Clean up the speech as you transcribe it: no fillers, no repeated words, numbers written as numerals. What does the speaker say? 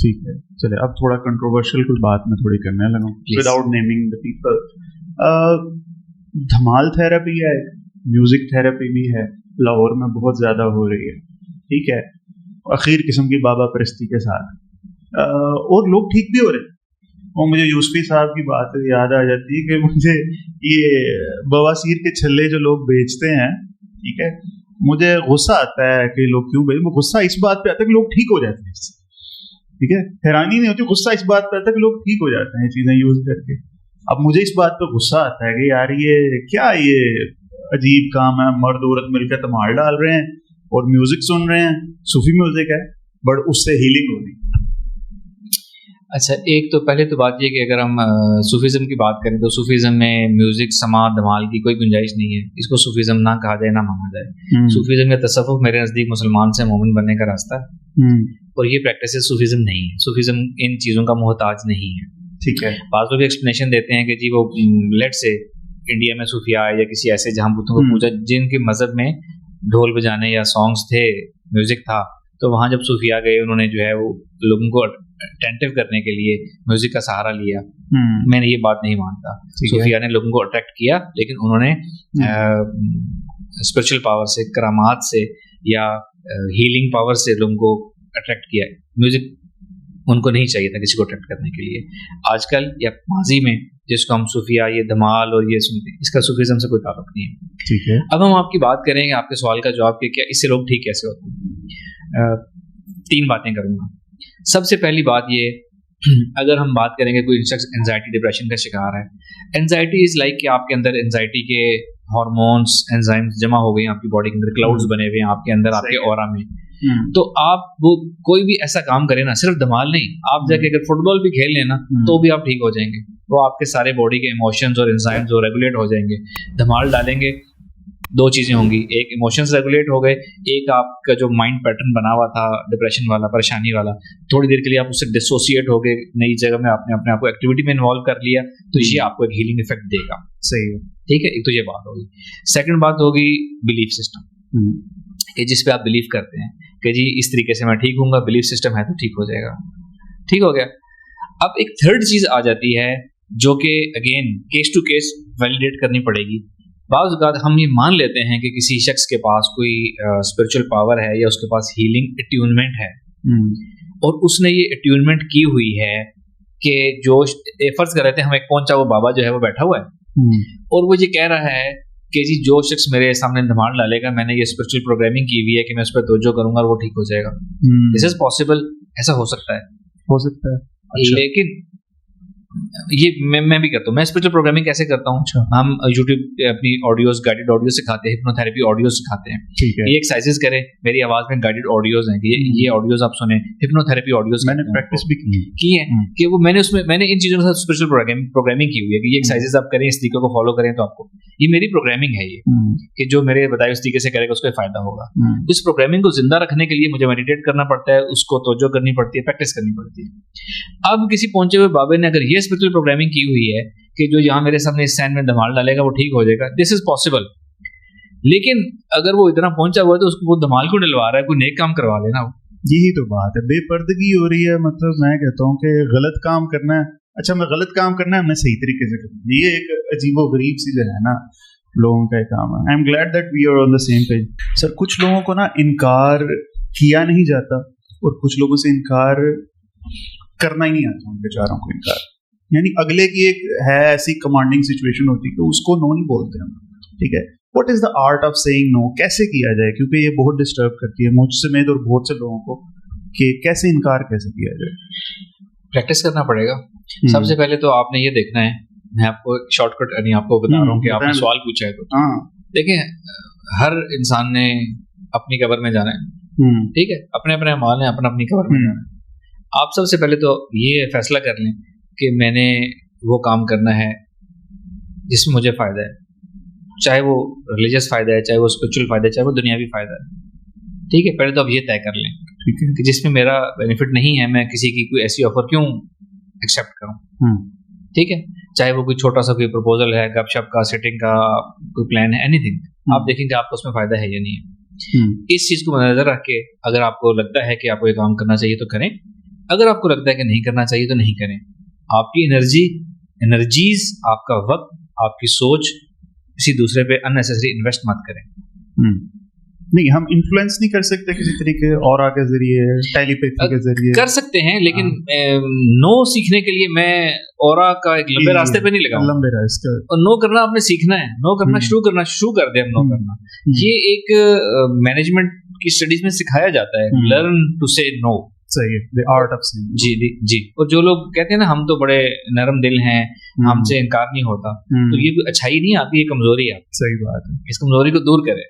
ٹھیک ہے, چلے اب تھوڑا کنٹروورشل کوئی بات میں تھوڑی کرنے لگا ہوں وداؤٹ نیمنگ دا پیپل. دھمال تھراپی ہے, میوزک تھراپی بھی ہے, لاہور میں بہت زیادہ ہو رہی ہے, ٹھیک ہے, اخیر قسم کی بابا پرستی کے ساتھ, اور لوگ ٹھیک بھی ہو رہے ہیں. اور مجھے یوسفی صاحب کی بات یاد آ جاتی ہے کہ مجھے یہ بواسیر کے چھلے جو لوگ بیچتے ہیں, ٹھیک ہے, مجھے غصہ آتا ہے کہ لوگ کیوں بیچتے. غصہ اس بات پہ آتا ہے کہ لوگ ٹھیک ہو جاتے ہیں, ٹھیک ہے, حیرانی نہیں ہوتی, غصہ اس بات پہ آتا ہے کہ لوگ ٹھیک ہو جاتے ہیں یہ چیزیں یوز کر کے. اب مجھے اس بات پہ غصہ آتا ہے کہ یار یہ کیا, یہ عجیب کام ہے, مرد عورت مل کے دھمال ڈال رہے ہیں اور میوزک سن رہے ہیں, صوفی میوزک ہے, بٹ اس سے ہیلنگ ہو رہی ہے. اچھا, ایک تو پہلے تو بات یہ کہ اگر ہم صوفیزم کی بات کریں تو صوفیزم میں میوزک سماعت دھمال کی کوئی گنجائش نہیں ہے. اس کو صوفیزم نہ کہا جائے نہ مانا جائے. صوفیزم یا تصوف میرے نزدیک مسلمان سے مومن بننے کا راستہ ہے, اور یہ پریکٹس صوفیزم نہیں ہے. صوفیزم ان چیزوں کا محتاج نہیں ہے, ٹھیک ہے. بعض لوگ ایکسپلینیشن دیتے ہیں کہ جی وہ لیٹ سے انڈیا میں صوفیاء یا کسی ایسے جہاں بتوں کو پوجا جن کے مذہب میں ڈھول بجانے یا سانگس تھے, میوزک تھا, تو وہاں جب صوفیاء گئے انہوں نے جو ہے وہ لوگوں کو اٹینٹو کرنے کے لیے میوزک کا سہارا لیا. میں نے یہ بات نہیں مانتا. صوفیاء نے لوگوں کو اٹریکٹ کیا, لیکن انہوں نے اسپرچل پاور سے, کرامات سے یا ہیلنگ پاور سے لوگوں کو اٹریکٹ کیا. میوزک ان کو نہیں چاہیے تھا کسی کو اٹریکٹ کرنے کے لیے. آج کل یا ماضی میں جس کو ہم صوفیاء یہ دھمال اور یہ سنتے ہیں, اس کا صوفیزم سے کوئی تعلق نہیں ہے, ٹھیک ہے. اب ہم آپ کی بات کریں گے, آپ کے سوال کا جواب کہ کیا اس سے لوگ ٹھیک کیسے ہوتے ہیں. 3 باتیں کروں گا. سب سے پہلی بات یہ, اگر ہم بات کریں گے کوئی شخص انزائٹی ڈپریشن کا شکار ہے, انزائٹی از لائک کہ آپ کے اندر انزائٹی کے ہارمونس انزائمز جمع ہو گئے ہیں, آپ کی باڈی کے اندر کلاؤڈز بنے ہوئے ہیں آپ کے اندر, آپ کے اورا میں. تو آپ وہ کوئی بھی ایسا کام کریں نا, صرف دھمال نہیں, آپ جا کے اگر فٹ بال بھی کھیل لیں نا تو بھی آپ ٹھیک ہو جائیں گے. وہ آپ کے سارے باڈی کے ایموشنز اور انزائمز وہ ریگولیٹ ہو جائیں گے. دھمال ڈالیں گے 2 چیزیں ہوں گی, ایک ایموشنز ریگولیٹ ہو گئے, ایک آپ کا جو مائنڈ پیٹرن بنا ہوا تھا ڈپریشن والا, پریشانی والا, تھوڑی دیر کے لیے آپ اس سے ڈسوسیٹ ہو گئے, نئی جگہ میں آپ نے اپنے آپ کو ایکٹیویٹی میں انوالو کر لیا, تو یہ آپ کو ایک ہیلنگ افیکٹ دے گا. صحیح ہے, ٹھیک ہے. ایک تو یہ بات ہوگی. سیکنڈ بات ہوگی بلیف سسٹم, کہ جس پہ آپ بلیو کرتے ہیں کہ جی اس طریقے سے میں ٹھیک ہوں گا, بلیف سسٹم ہے تو ٹھیک ہو جائے گا. ٹھیک ہو گیا. اب ایک تھرڈ چیز آ جاتی ہے جو کہ again case to case validate کرنی پڑے گی. بعض اوقات ہم یہ مان لیتے ہیں کہ کسی شخص کے پاس کوئی اسپرچل پاور ہے یا اس کے پاس ہیلنگ اٹیونمنٹ ہے, اور اس نے یہ اٹیونمنٹ کی ہوئی ہے کہ جو فرض کر رہے تھے ہم ایک پہنچا وہ بابا جو ہے وہ بیٹھا ہوا ہے, اور وہ یہ کہہ رہا ہے کہ جی جو شخص میرے سامنے دھمال ڈالے گا, میں نے یہ اسپرچل پروگرامنگ کی ہوئی ہے کہ میں اس پہ توجہ کروں گا اور وہ ٹھیک ہو جائے گا. دس از پاسبل, ایسا ہو سکتا ہے. لیکن یہ میں بھی کرتا ہوں. میں اسپرچل پروگرامنگ کیسے کرتا ہوں, ہم یوٹیوب پہ اپنی آڈیوز گائیڈڈ آڈیوز سکھاتے ہیں, ہپنوتھیراپی آڈیوز سکھاتے ہیں. یہ ایکسرسائزز کریں, میری آواز میں گائیڈڈ آڈیوز ہیں, یہ آڈیوز آپ سنیں, ہپنوتھیراپی آڈیوز میں نے پریکٹس بھی کی ہے کہ وہ میں نے ان چیزوں کے ساتھ اسپرچل پروگرامنگ کی ہوئی ہے کہ یہ ایکسرسائزز آپ کریں, اس طریقے کو فالو کریں تو آپ کو یہ میری پروگرامنگ ہے, یہ کہ جو میرے بتائے اس طریقے سے کرے گا اس کو فائدہ ہوگا. اس پروگرامنگ کو زندہ رکھنے کے لیے مجھے میڈیٹیٹ کرنا پڑتا ہے, اس کو توجہ کرنی پڑتی ہے, پریکٹس کرنی پڑتی ہے. اب کسی پہنچے ہوئے بابے نے اگر یہ اسپرچل پروگرامنگ کی ہوئی ہے کہ جو یہاں میرے سامنے اس سین میں دھمال ڈالے گا وہ ٹھیک ہو جائے گا, دس از پاسبل. لیکن اگر وہ اتنا پہنچا ہوا ہے تو اس کو وہ دھمال کو ڈلوا رہا ہے, کوئی نیک کام کروا لینا. یہی تو بات ہے, بے پردگی ہو رہی ہے. مطلب میں کہتا ہوں کہ غلط کام کرنا ہے, اچھا میں غلط کام کرنا ہے, میں صحیح طریقے سے کروں, یہ ایک عجیب و غریب سی جو ہے نا لوگوں کا کام ہے. I am glad that we are on the same page. Sir کچھ لوگوں کو نا انکار کیا نہیں جاتا, اور کچھ لوگوں سے انکار کرنا ہی نہیں آتا ان بیچاروں کو. انکار یعنی اگلے کی ایک ہے ایسی کمانڈنگ سچویشن ہوتی ہے کہ اس کو نو نہیں بولتے ہم, ٹھیک ہے. What is the art of saying no, کیسے کیا جائے, کیونکہ یہ بہت ڈسٹرب کرتی ہے مجھ سمیت اور بہت سے لوگوں کو کہ کیسے انکار کیسے کیا جائے. پریکٹس کرنا پڑے گا. سب سے پہلے تو آپ نے یہ دیکھنا ہے, میں آپ کو شارٹ کٹ یعنی آپ کو بتا رہا ہوں کہ آپ نے سوال پوچھا ہے تو دیکھیں ہر انسان نے اپنی قبر میں جانا ہے, ٹھیک ہے, اپنے اپنے اعمال ہیں, اپنا اپنی قبر میں جانا ہے. آپ سب سے پہلے تو یہ فیصلہ کر لیں کہ میں نے وہ کام کرنا ہے جس میں مجھے فائدہ ہے, چاہے وہ ریلیجس فائدہ ہے, چاہے وہ اسپرچل فائدہ ہے, چاہے وہ دنیاوی فائدہ ہے, ٹھیک ہے. پہلے تو آپ یہ طے کر لیں کہ جس میں میرا بینیفٹ نہیں ہے میں کسی کی کوئی ایسی آفر کیوں ایکسیپٹ کروں, ٹھیک ہے. چاہے وہ کوئی چھوٹا سا کوئی پرپوزل ہے, گپ شپ کا, سیٹنگ کا کوئی پلان ہے, اینی تھنگ, آپ دیکھیں کہ آپ کو اس میں فائدہ ہے یا نہیں ہے. اس چیز کو مد نظر رکھ کے اگر آپ کو لگتا ہے کہ آپ کو یہ کام کرنا چاہیے تو کریں, اگر آپ کو لگتا ہے کہ نہیں کرنا چاہیے تو نہیں کریں. آپ کی انرجیز، آپ کا وقت، آپ کی سوچ کسی دوسرے پہ اننیسیسری انویسٹ مت کریں. نہیں، ہم انفلوئنس نہیں کر سکتے کسی طریقے اور کے ذریعے، ٹیلی پیتھی کے ذریعے کر سکتے ہیں، لیکن نو سیکھنے کے لیے میں اورا کا ایک لمبے راستے پہ نہیں لگا. لمبے راستے، اور نو کرنا آپ نے سیکھنا ہے. نو کرنا شروع کر دیں. ہم نو کرنا یہ ایک مینجمنٹ کی اسٹڈیز میں سکھایا جاتا ہے. لرن ٹو سے نو. صحیح ہے، دی آرٹ آف سیئنگ. جی. اور جو لوگ کہتے ہیں نا ہم تو بڑے نرم دل ہیں، ہم سے انکار نہیں ہوتا، تو یہ کوئی اچھائی نہیں ہے آپ کی، یہ کمزوری ہے. صحیح بات ہے. اس کمزوری کو دور کریں.